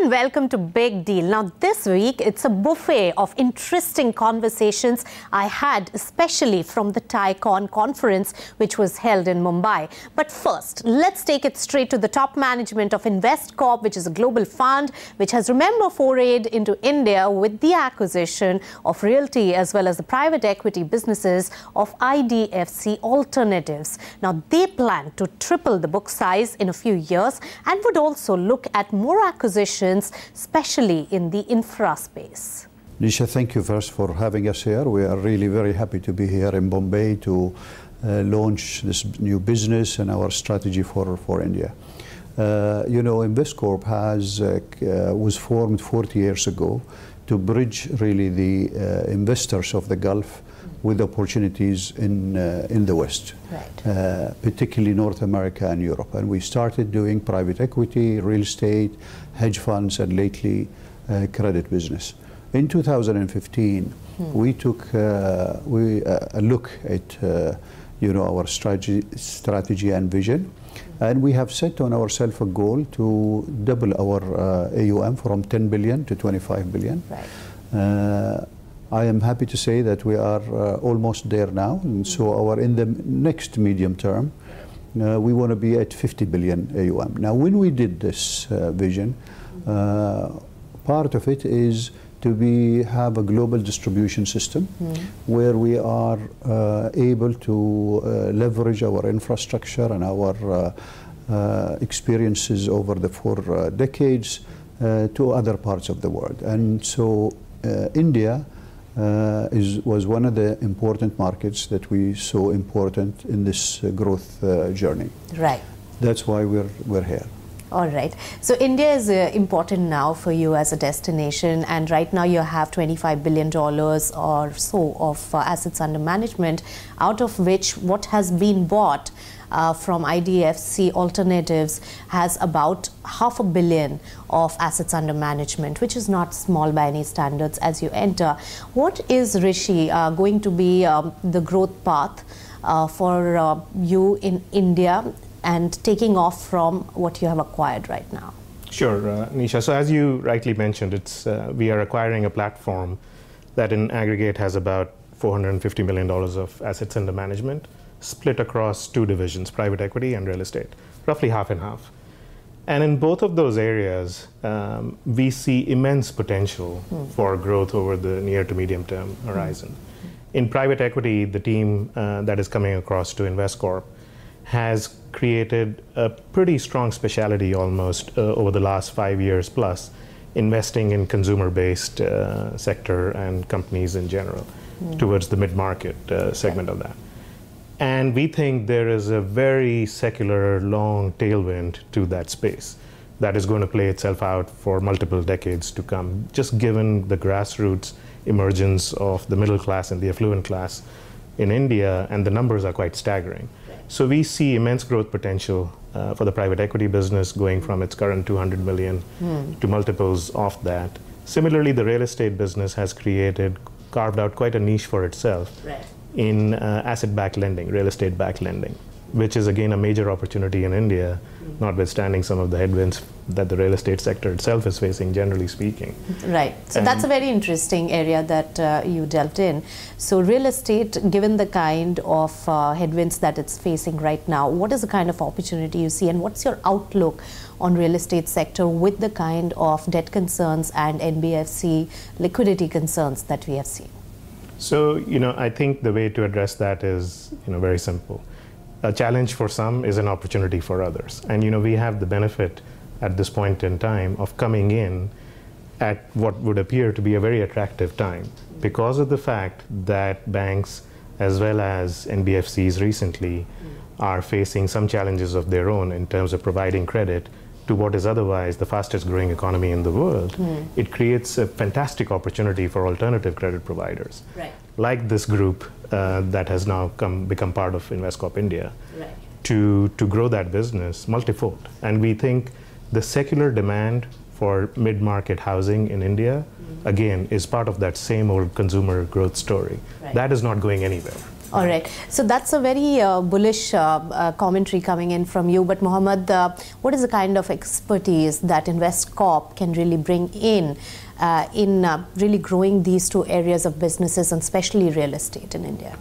and welcome to Big Deal. Now, this week, it's a buffet of interesting conversations I had, especially from the TiECon conference, which was held in Mumbai. But first, let's take it straight to the top management of InvestCorp, which is a global fund, which has, remember, forayed into India with the acquisition of realty as well as the private equity businesses of IDFC Alternatives. Now, they plan to triple the book size in a few years and would also look at more acquisitions, especially in the infra space. Nisha, thank you first for having us here. We are really very happy to be here in Bombay to launch this new business and our strategy for India. You know, InvestCorp was formed 40 years ago to bridge really the investors of the Gulf with opportunities in the West, right. Particularly North America and Europe. And we started doing private equity, real estate, hedge funds, and lately credit business. In 2015, we took a look at you know, our strategy and vision, and we have set on ourselves a goal to double our AUM from 10 billion to 25 billion. Right. I am happy to say that we are almost there now, and so in the next medium term, we want to be at 50 billion AUM. Now, when we did this vision, part of it is to have a global distribution system where we are able to leverage our infrastructure and our experiences over the 4 decades to other parts of the world. And so India was one of the important markets that we saw important in this growth journey. Right. That's why we're here. All right. So India is important now for you as a destination, and right now you have $25 billion or so of assets under management, out of which what has been bought from IDFC Alternatives has about $500 million of assets under management, which is not small by any standards as you enter. What is, Rishi, going to be the growth path for you in India and taking off from what you have acquired right now? Sure, Nisha. So as you rightly mentioned, we are acquiring a platform that in aggregate has about $450 million of assets under management, split across 2 divisions, private equity and real estate, roughly half and half. And in both of those areas, we see immense potential for growth over the near to medium term horizon. In private equity, the team that is coming across to InvestCorp has created a pretty strong specialty almost over the last 5 years plus, investing in consumer-based sector and companies in general towards the mid-market segment of that. And we think there is a very secular long tailwind to that space that is going to play itself out for multiple decades to come, just given the grassroots emergence of the middle class and the affluent class in India, and the numbers are quite staggering. So we see immense growth potential for the private equity business going from its current 200 million to multiples of that. Similarly, the real estate business has carved out quite a niche for itself in asset-backed lending, real estate-backed lending, which is again a major opportunity in India, notwithstanding some of the headwinds that the real estate sector itself is facing, generally speaking. Right. So that's a very interesting area that you delved in. So real estate, given the kind of headwinds that it's facing right now, what is the kind of opportunity you see, and what's your outlook on real estate sector with the kind of debt concerns and NBFC liquidity concerns that we have seen? So, you know, I think the way to address that is, you know, very simple. A challenge for some is an opportunity for others. And, you know, we have the benefit at this point in time of coming in at what would appear to be a very attractive time because of the fact that banks as well as NBFCs recently are facing some challenges of their own in terms of providing credit to what is otherwise the fastest growing economy in the world. It creates a fantastic opportunity for alternative credit providers, like this group that has now become part of InvestCorp India, to grow that business multifold. And we think the secular demand for mid-market housing in India, again, is part of that same old consumer growth story. That is not going anywhere. All right. So that's a very bullish commentary coming in from you. But Mohammed, what is the kind of expertise that InvestCorp can really bring in really growing these two areas of businesses, and especially real estate in India?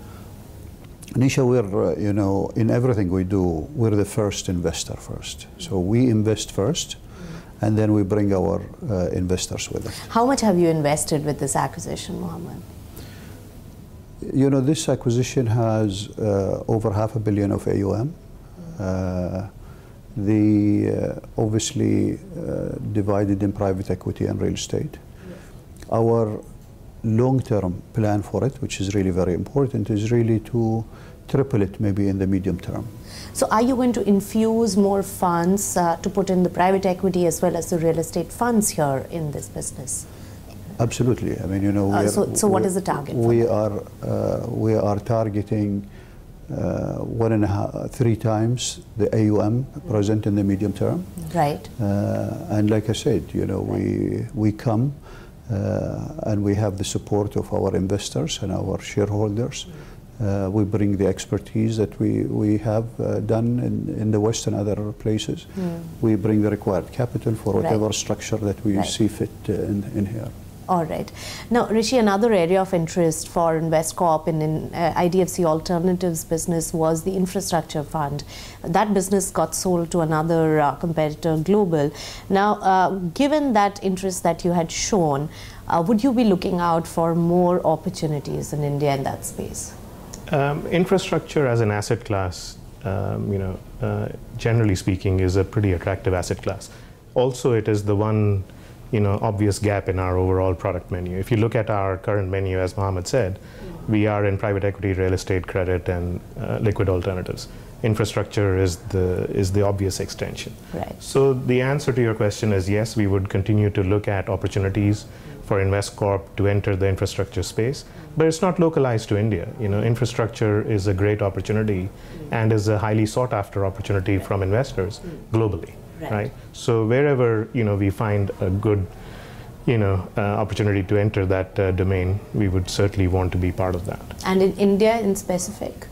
Nisha, we're, in everything we do, we're the first investor first. So we invest first, and then we bring our investors with us. How much have you invested with this acquisition, Mohammed? This acquisition has over $500 million of AUM. Obviously divided in private equity and real estate. Our long-term plan for it, which is really very important, is really to triple it maybe in the medium term. So are you going to infuse more funds to put in the private equity as well as the real estate funds here in this business? Absolutely. I mean, so what is the target? We are targeting 1.5–3 times the AUM present in the medium term. Right. And like I said, we come and we have the support of our investors and our shareholders. We bring the expertise that we have done in the West and other places. We bring the required capital for whatever structure that we see fit in here. All right. Now, Rishi, another area of interest for InvestCorp in IDFC Alternatives business was the infrastructure fund. That business got sold to another competitor, Global. Now, given that interest that you had shown, would you be looking out for more opportunities in India in that space? Infrastructure as an asset class, generally speaking, is a pretty attractive asset class. Also, it is the one obvious gap in our overall product menu. If you look at our current menu, as Mohammed said, we are in private equity, real estate, credit, and liquid alternatives. Infrastructure is the obvious extension. Right. So the answer to your question is yes, we would continue to look at opportunities for InvestCorp to enter the infrastructure space, but it's not localized to India. Infrastructure is a great opportunity and is a highly sought after opportunity from investors globally. Right. So wherever we find a good opportunity to enter that domain, we would certainly want to be part of that. And in India in specific?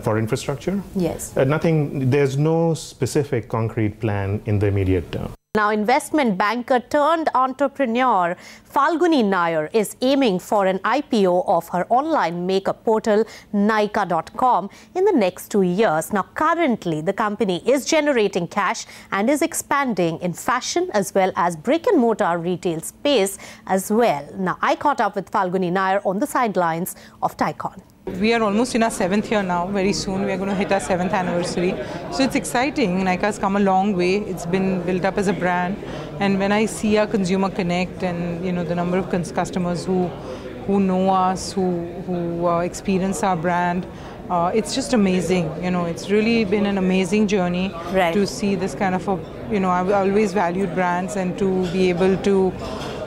For infrastructure? Yes. There's no specific concrete plan in the immediate term. Now, investment banker turned entrepreneur Falguni Nair is aiming for an IPO of her online makeup portal Nykaa.com in the next 2 years. Now, currently, the company is generating cash and is expanding in fashion as well as brick and mortar retail space as well. Now, I caught up with Falguni Nair on the sidelines of TiECon. We are almost in our 7th year now. Very soon we are going to hit our 7th anniversary. So it's exciting. Nykaa has come a long way. It's been built up as a brand. And when I see our consumer connect and the number of customers who know us, who experience our brand, it's just amazing. It's really been an amazing journey to see this kind of I've always valued brands, and to be able to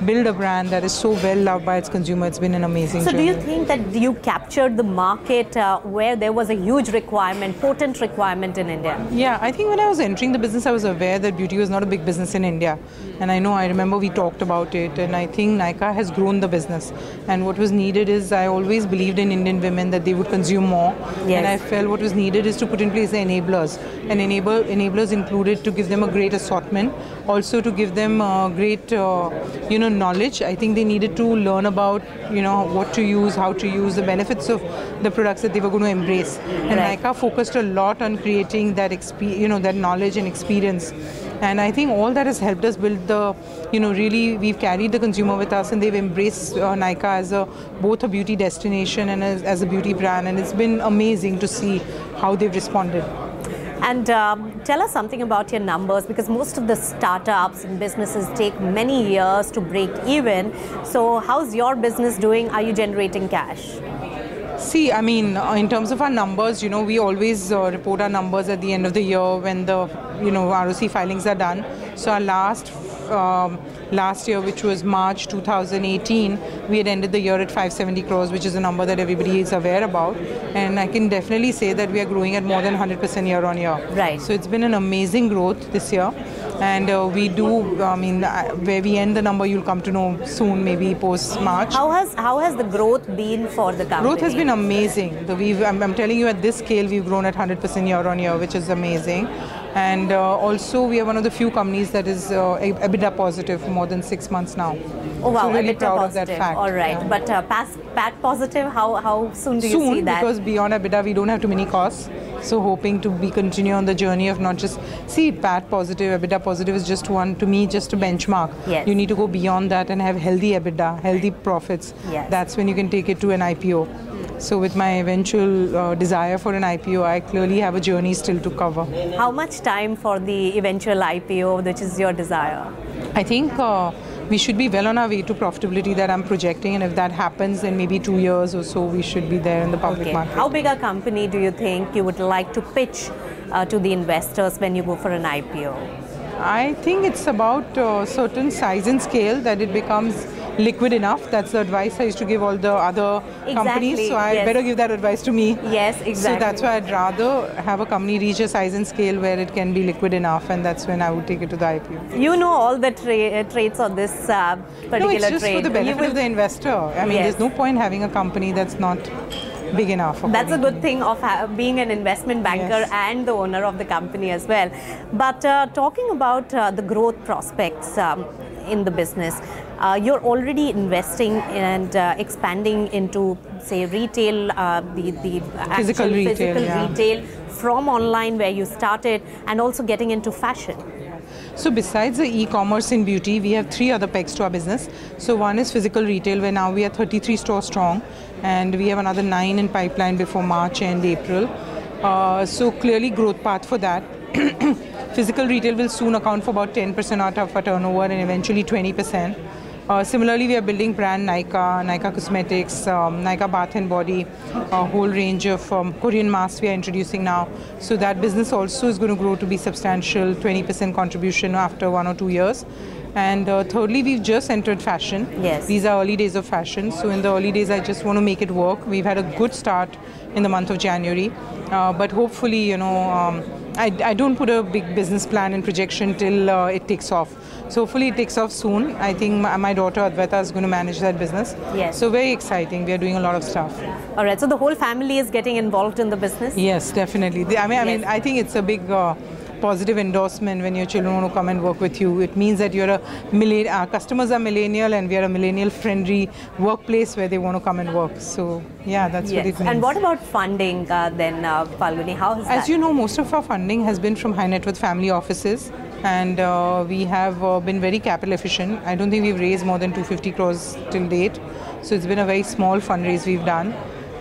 build a brand that is so well loved by its consumer. It's been an amazing journey. So do you think that you captured the market where there was a huge requirement, potent requirement in India? Yeah, I think when I was entering the business, I was aware that beauty was not a big business in India. And I remember we talked about it, and I think Nykaa has grown the business. And what was needed is, I always believed in Indian women that they would consume more. Yes. And I felt what was needed is to put in place the enablers. And enablers included to give them a great assortment, also to give them great, knowledge. I think they needed to learn about, what to use, how to use, the benefits of the products that they were going to embrace. And Nykaa focused a lot on creating that that knowledge and experience. And I think all that has helped us build the, really we've carried the consumer with us, and they've embraced Nykaa as both a beauty destination and as a beauty brand. And it's been amazing to see how they've responded. And tell us something about your numbers, because most of the startups and businesses take many years to break even. So how's your business doing? Are you generating cash? See, in terms of our numbers, we always report our numbers at the end of the year when the, ROC filings are done. So our last last year, which was March 2018, we had ended the year at 570 crores, which is a number that everybody is aware about. And I can definitely say that we are growing at more than 100% year on year. Right. So it's been an amazing growth this year. And we do, where we end the number, you'll come to know soon, maybe post-March. How has the growth been for the company? Growth has been amazing. I'm telling you, at this scale, we've grown at 100% year on year, which is amazing. And also, we are one of the few companies that is EBITDA positive for more than 6 months now. Oh wow, so really EBITDA proud positive. Of that fact. All right, yeah. But PAT positive, how soon do you see that? Because beyond EBITDA, we don't have too many costs. So hoping to continue on the journey of not just, PAT positive, EBITDA positive is just one, to me, just a benchmark. Yes. You need to go beyond that and have healthy EBITDA, healthy profits. Yes. That's when you can take it to an IPO. So with my eventual desire for an IPO, I clearly have a journey still to cover. How much time for the eventual IPO, which is your desire? I think we should be well on our way to profitability that I'm projecting, and if that happens, then maybe 2 years or so we should be there in the public market. How big a company do you think you would like to pitch to the investors when you go for an IPO? I think it's about a certain size and scale that it becomes liquid enough. That's the advice I used to give all the other companies. So I better give that advice to me. Yes, exactly. So that's why I'd rather have a company reach a size and scale where it can be liquid enough, and that's when I would take it to the IPO. You know all the traits on this particular No, it's just trade. for the benefit of the investor. I mean, there's no point having a company that's not big enough. That's a good thing of being an investment banker and the owner of the company as well. But talking about the growth prospects in the business, you're already investing and expanding into, say, retail, the physical retail from online where you started, and also getting into fashion. So besides the e-commerce in beauty, we have 3 other pegs to our business. So one is physical retail, where now we are 33 stores strong, and we have another 9 in pipeline before March and April. So clearly growth path for that. Physical retail will soon account for about 10% out of our turnover and eventually 20%. Similarly, we are building brand Nykaa, Nykaa Cosmetics, Nykaa Bath and Body, a whole range of Korean masks we are introducing now. So that business also is going to grow to be substantial, 20% contribution after 1 or 2 years. And thirdly, we've just entered fashion. Yes. These are early days of fashion. So in the early days, I just want to make it work. We've had a good start in the month of January. But hopefully, I don't put a big business plan and projection till it takes off. So hopefully it takes off soon. I think my daughter Advaita is going to manage that business. Yes. So very exciting. We are doing a lot of stuff. All right. So the whole family is getting involved in the business? Yes, definitely. I think it's a big positive endorsement when your children want to come and work with you. It means that you're our customers are millennial, and we are a millennial-friendly workplace where they want to come and work. So yeah, that's what it means. And what about funding then, Falguni? How is that? As you know, most of our funding has been from high net worth family offices, and we have been very capital efficient. I don't think we've raised more than 250 crores till date. So it's been a very small fundraise we've done.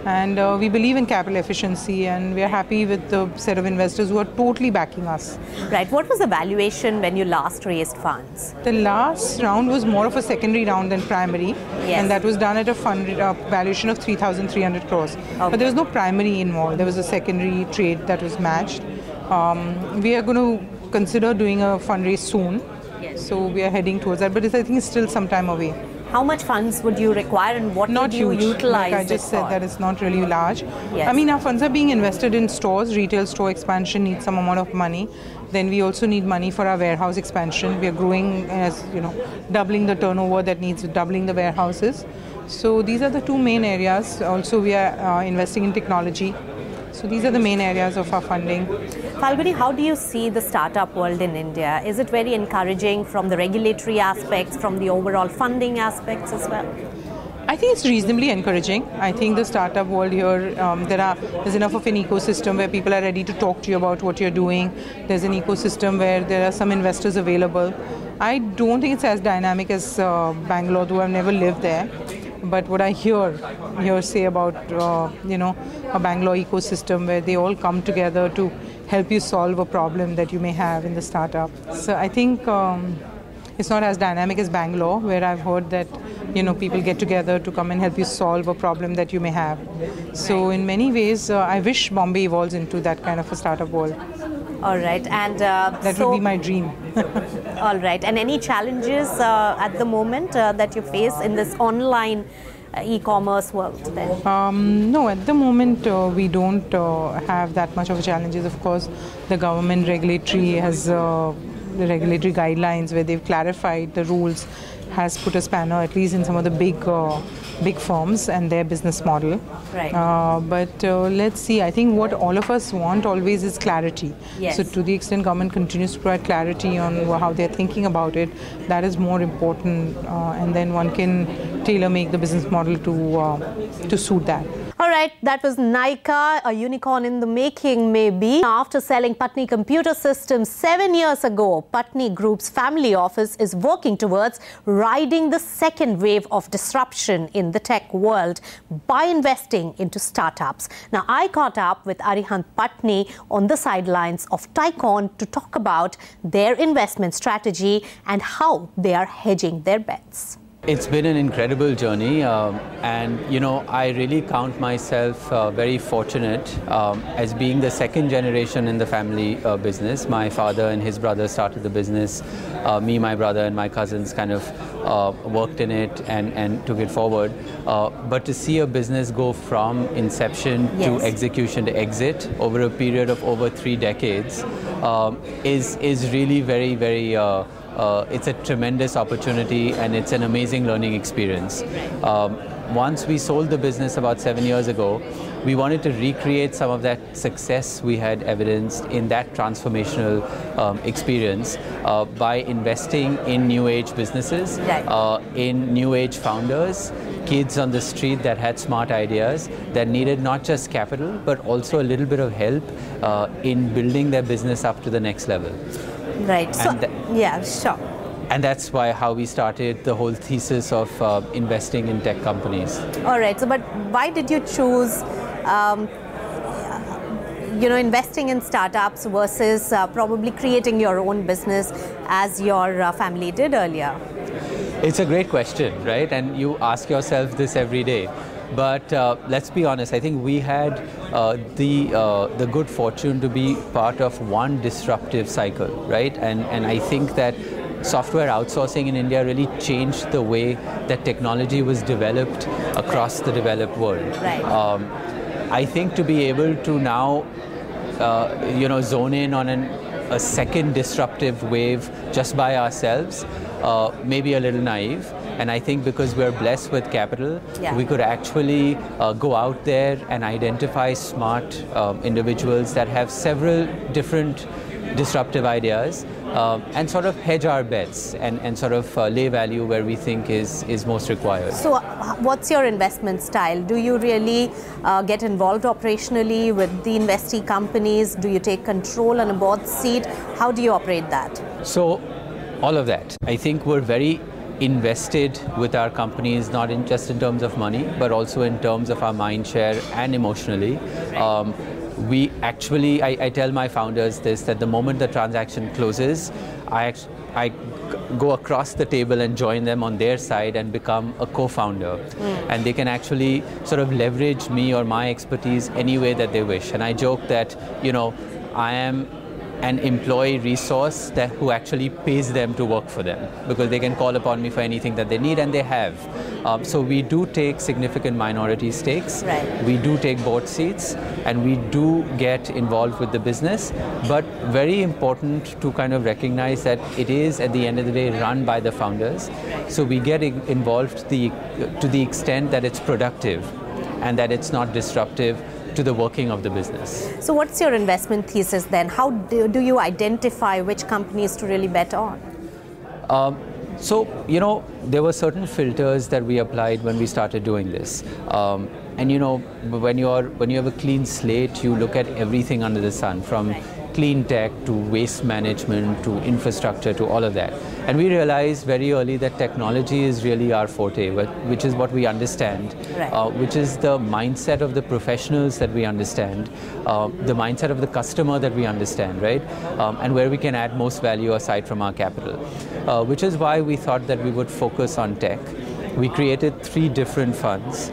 And we believe in capital efficiency, and we are happy with the set of investors who are totally backing us. Right. What was the valuation when you last raised funds? The last round was more of a secondary round than primary, yes. And that was done at a valuation of 3,300 crores. Okay. But there was no primary involved. There was a secondary trade that was matched. We are going to consider doing a fundraise soon. Yes. So we are heading towards that, but I think it's still some time away. How much funds would you require, and what would you utilize? Like I just said, that it's not really large. Yes. I mean, our funds are being invested in stores. Retail store expansion needs some amount of money. Then we also need money for our warehouse expansion. We are growing, as doubling the turnover, that needs doubling the warehouses. So these are the 2 main areas. Also, we are investing in technology. So these are the main areas of our funding. Falguni, how do you see the startup world in India? Is it very encouraging from the regulatory aspects, from the overall funding aspects as well? I think it's reasonably encouraging. I think the startup world here, there's enough of an ecosystem where people are ready to talk to you about what you're doing. There's an ecosystem where there are some investors available. I don't think it's as dynamic as Bangalore, though I've never lived there. But what I hear say about, a Bangalore ecosystem where they all come together to help you solve a problem that you may have in the startup. So I think it's not as dynamic as Bangalore, where I've heard that, people get together to come and help you solve a problem that you may have. So in many ways, I wish Bombay evolves into that kind of a startup world. All right, and that would be my dream. All right, and any challenges at the moment that you face in this online e-commerce world then? No, at the moment we don't have that much of a challenges. Of course, the government regulatory has the regulatory guidelines where they've clarified the rules has put a spanner at least in some of the big firms and their business model. Right. But let's see. I think what all of us want always is clarity. Yes. So to the extent government continues to provide clarity on how they're thinking about it, that is more important, and then one can tailor make the business model to suit that. All right, that was Nykaa, a unicorn in the making maybe. After selling Patni Computer Systems 7 years ago, Patni Group's family office is working towards riding the second wave of disruption in the tech world by investing into startups. Now, I caught up with Arihant Patni on the sidelines of Tycoon to talk about their investment strategy and how they are hedging their bets. It's been an incredible journey, and I really count myself very fortunate as being the second generation in the family business. My father and his brother started the business. Me, my brother, and my cousins kind of worked in it and took it forward. But to see a business go from inception to execution to exit over a period of over 3 decades is really very, very it's a tremendous opportunity, and it's an amazing learning experience. Once we sold the business about 7 years ago, we wanted to recreate some of that success we had evidenced in that transformational experience by investing in new age businesses, in new age founders, kids on the street that had smart ideas that needed not just capital but also a little bit of help in building their business up to the next level. Right. So, yeah, sure. And that's how we started the whole thesis of investing in tech companies. All right. So, but why did you choose, investing in startups versus probably creating your own business as your family did earlier? It's a great question, right? And you ask yourself this every day. But let's be honest, I think we had the good fortune to be part of one disruptive cycle, right? And I think that software outsourcing in India really changed the way that technology was developed across the developed world. Right. I think to be able to now, zone in on a second disruptive wave just by ourselves, maybe a little naive. And I think because we're blessed with capital, we could actually go out there and identify smart individuals that have several different disruptive ideas and sort of hedge our bets and sort of lay value where we think is most required. So what's your investment style? Do you really get involved operationally with the investee companies? Do you take control on a board seat? How do you operate that? So all of that. I think we're very invested with our companies, not just in terms of money, but also in terms of our mind share and emotionally. We actually, I tell my founders this, that the moment the transaction closes, I go across the table and join them on their side and become a co-founder. And they can actually sort of leverage me or my expertise any way that they wish. And I joke that, I am an employee resource who actually pays them to work for them, because they can call upon me for anything that they need, and they have. So we do take significant minority stakes. Right. We do take board seats, and we do get involved with the business. But very important to kind of recognize that it is, at the end of the day, run by the founders. So we get involved to the extent that it's productive and that it's not disruptive to the working of the business. So what's your investment thesis then? How do you identify which companies to really bet on? So, there were certain filters that we applied when we started doing this. And when you have a clean slate, you look at everything under the sun, from clean tech to waste management to infrastructure to all of that. And we realized very early that technology is really our forte, which is what we understand, which is the mindset of the professionals that we understand, the mindset of the customer that we understand, right? And where we can add most value aside from our capital, which is why we thought that we would focus on tech. We created 3 different funds,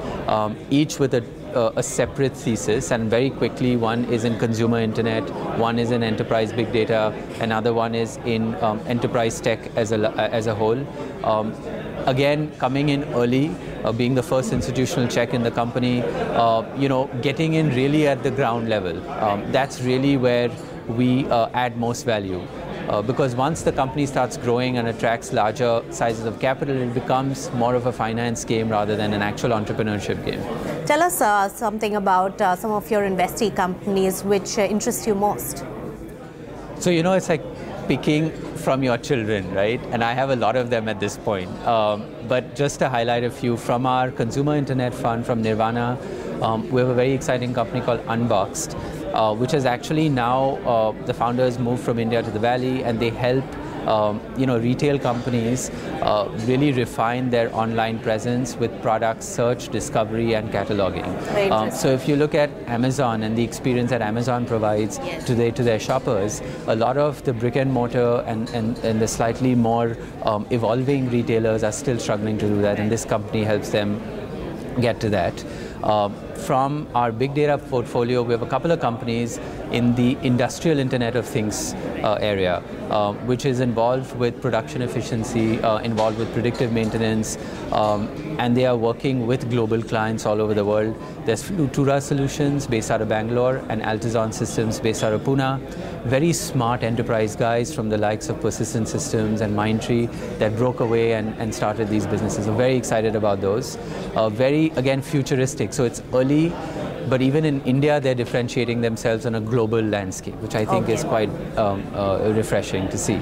each with a a separate thesis, and very quickly one is in consumer internet, one is in enterprise big data, another one is in enterprise tech as a whole. Again, coming in early, being the first institutional check in the company, getting in really at the ground level. That's really where we add most value. Because once the company starts growing and attracts larger sizes of capital, it becomes more of a finance game rather than an actual entrepreneurship game. Tell us something about some of your investee companies which interest you most. So, it's like picking from your children, right? And I have a lot of them at this point. But just to highlight a few, from our consumer internet fund from Nirvana, we have a very exciting company called Unboxed, which is actually now the founders moved from India to the Valley, and they help retail companies really refine their online presence with product search, discovery, and cataloging. So if you look at Amazon and the experience that Amazon provides today to their shoppers, a lot of the brick and mortar and the slightly more evolving retailers are still struggling to do that, and this company helps them get to that. From our big data portfolio, we have a couple of companies in the industrial Internet of Things area, which is involved with production efficiency, involved with predictive maintenance, and they are working with global clients all over the world. There's Flutura Solutions based out of Bangalore and Altizon Systems based out of Pune. Very smart enterprise guys from the likes of Persistent Systems and Mindtree that broke away and started these businesses. I'm very excited about those. Very, again, futuristic. So it's early, but even in India, they're differentiating themselves on a global landscape, which I think is quite refreshing to see.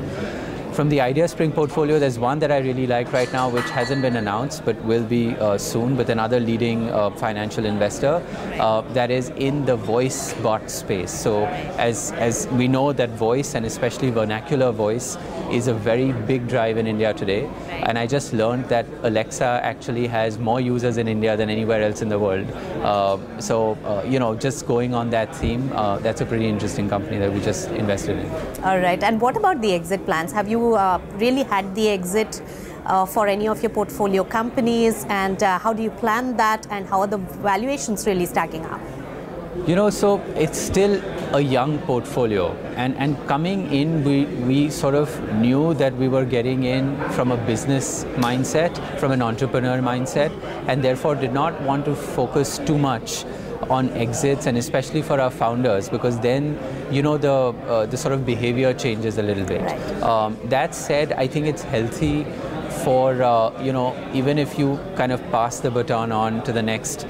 From the Idea Spring portfolio, there's one that I really like right now, which hasn't been announced, but will be soon, with another leading financial investor that is in the voice bot space. So as we know that voice, and especially vernacular voice, is a very big drive in India today. And I just learned that Alexa actually has more users in India than anywhere else in the world. Just going on that theme, that's a pretty interesting company that we just invested in. All right. And what about the exit plans? Have you really had the exit for any of your portfolio companies, and how do you plan that, and how are the valuations really stacking up? So it's still a young portfolio, and coming in, we sort of knew that we were getting in from a business mindset, from an entrepreneur mindset, and therefore did not want to focus too much on exits, and especially for our founders, because then the sort of behavior changes a little bit. Right. That said, I think it's healthy for even if you kind of pass the baton on to the next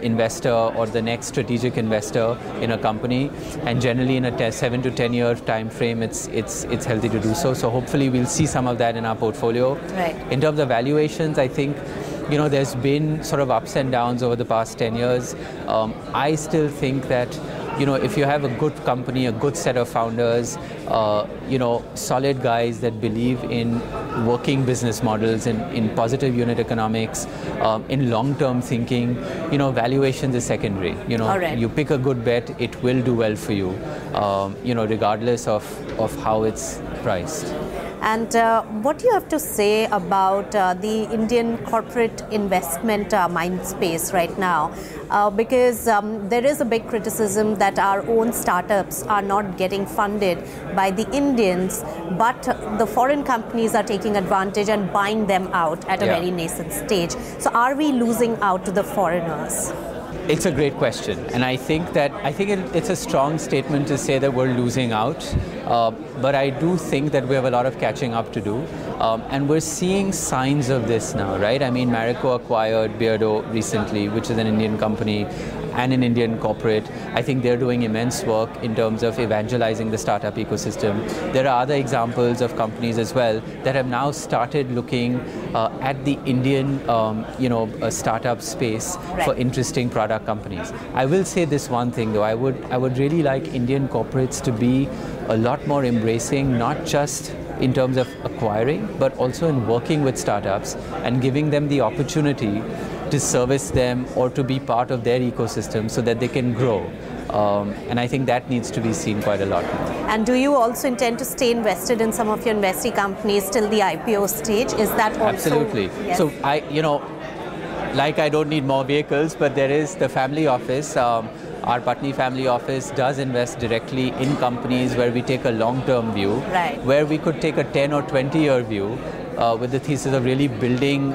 investor or the next strategic investor in a company, and generally in a 7 to 10 year time frame, it's healthy to do so. So hopefully we'll see some of that in our portfolio. Right. In terms of valuations, I think there's been sort of ups and downs over the past 10 years. I still think that if you have a good company, a good set of founders, solid guys that believe in working business models, in positive unit economics, in long-term thinking, valuations is secondary. Right. You pick a good bet, it will do well for you, regardless of how it's priced. And what do you have to say about the Indian corporate investment mind space right now? Because there is a big criticism that our own startups are not getting funded by the Indians, but the foreign companies are taking advantage and buying them out at a very nascent stage. So are we losing out to the foreigners? It's a great question, and I think it's a strong statement to say that we're losing out, but I do think that we have a lot of catching up to do, and we're seeing signs of this now, right? I mean, Marico acquired Beardo recently, which is an Indian company and an Indian corporate. I think they're doing immense work in terms of evangelizing the startup ecosystem. There are other examples of companies as well that have now started looking at the Indian, startup space for interesting product companies. I will say this one thing though, I would really like Indian corporates to be a lot more embracing, not just in terms of acquiring, but also in working with startups and giving them the opportunity to service them or to be part of their ecosystem so that they can grow. And I think that needs to be seen quite a lot more. And do you also intend to stay invested in some of your investee companies till the IPO stage? Is that also... Absolutely. Yes. So like I don't need more vehicles, but there is the family office. Our Patni family office does invest directly in companies where we take a long-term view, where we could take a 10 or 20-year view with the thesis of really building,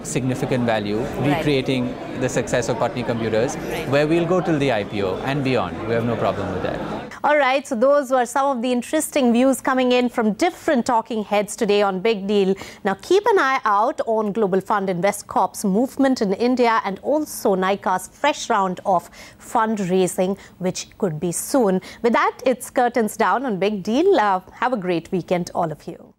significant value, recreating the success of Patni Computers, where we'll go till the IPO and beyond. We have no problem with that. All right, so those were some of the interesting views coming in from different talking heads today on Big Deal. Now, keep an eye out on global fund InvestCorp's movement in India and also Nykaa's fresh round of fundraising, which could be soon. With that, it's curtains down on Big Deal. Have a great weekend, all of you.